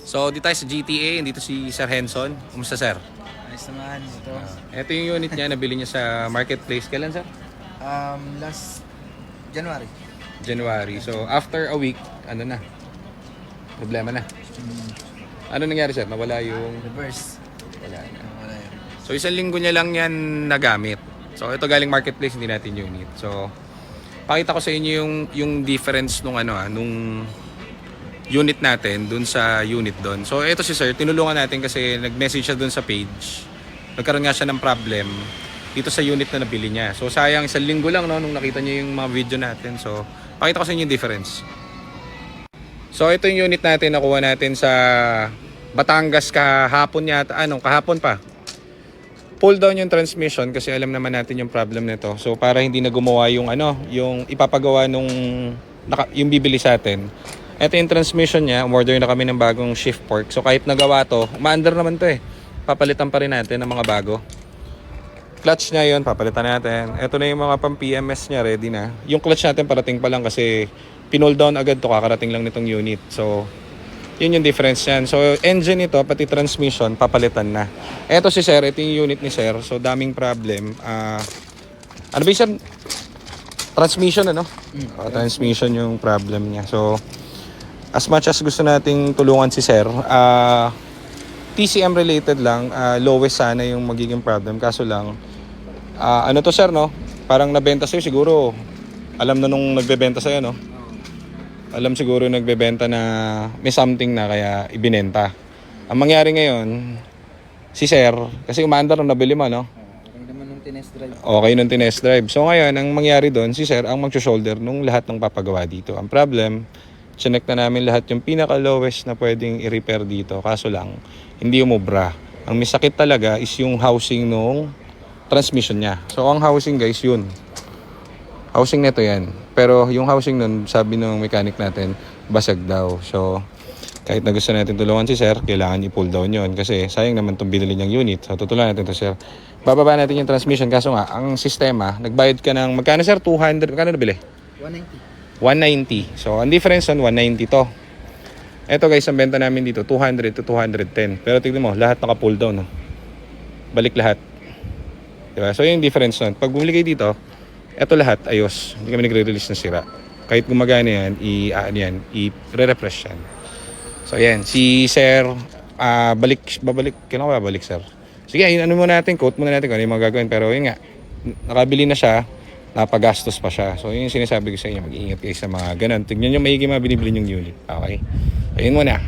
So, dito tayo sa GTA, dito si Sir Henson. Kumusta, sir? Ayos naman ito. Ito yung unit niya, nabili niya sa marketplace. Kailan, sir? Last January. January. So, after a week, ano na? Problema na. Ano nangyari, sir? Nawala yung... Reverse. Wala na. Wala yun. So, isang linggo niya lang yan nagamit. So, ito galing marketplace, hindi natin unit. So, pakita ko sa inyo yung difference nung nung unit natin dun sa unit dun. So, ito si sir, tinulungan natin kasi nag-message siya dun sa page. Nagkaroon nga siya ng problem dito sa unit na nabili niya. So, sayang isang linggo lang no, nung nakita niya yung mga video natin. So, pakita ko sa inyo yung difference. So, ito yung unit natin, nakuha natin sa Batangas kahapon yata. Kahapon pa. Pull down yung transmission kasi alam naman natin yung problem nito. So, para hindi na gumawa yung yung ipapagawa nung yung bibili sa atin. Ito yung transmission niya, order na kami ng bagong shift fork. So kahit nagawa to, ma-under naman to eh. Papalitan pa rin natin ng mga bago. Clutch niya yun, papalitan natin. Ito na yung mga pang PMS niya, ready na. Yung clutch natin parating pa lang kasi pinull down agad to, kakarating lang nitong unit. So, yun yung difference yan. So, engine ito, pati transmission, papalitan na. Ito si sir, ito yung unit ni sir. So, daming problem. Ano ba yung transmission, transmission yung problem niya. So, as much as gusto nating tulungan si sir, TCM related lang, lowest sana yung magiging problem. Kaso lang, to sir, no? Parang nabenta sa'yo siguro. Alam na nung nagbebenta sa'yo, no? Alam siguro nagbebenta na may something na kaya ibinenta. Ang mangyari ngayon, si sir, kasi umaandar nung nabili mo, no? Okay naman nung tinest drive. Okay nung tinest drive. So ngayon, ang mangyari doon, si sir ang mag-shoulder nung lahat ng papagawa dito. Ang problem, chinek na namin lahat yung pinaka-lowest na pwedeng i-repair dito. Kaso lang, hindi umubra. Ang misakit talaga is yung housing nung transmission niya. So, ang housing guys, yun. Housing nito yan. Pero yung housing nun, sabi ng mechanic natin, basag daw. So, kahit na gusto natin tulungan si sir, kailangan i-pull down yun. Kasi sayang naman itong binili niyang unit. So, tutulungan natin to sir. Bababa natin yung transmission. Kaso nga, ang sistema, nagbayad ka ng, magkano sir? 200, magkano nabili? 190. 190. So, ang difference nun, 190 to. Ito guys, ang benta namin dito, 200 to 210. Pero tignan mo, lahat naka-pull down. No? Balik lahat. Diba? So, yung difference nun. Pag bumili kayo dito, ito lahat, ayos. Hindi kami nagre-release ng sira. Kahit gumagana yan, i-refresh yan. So, yan. Si Sir, babalik. Kailan ka babalik, Sir? Sige, ano muna natin, quote muna natin kung ano yung magagawin. Pero yun nga, nakabili na siya, napagastos pa siya. So, yun yung sinasabi ko sa inyo, mag-iingat kayo sa mga ganun. Tignan nyo maigi mga binibili yung unit. Okay? Ayun muna.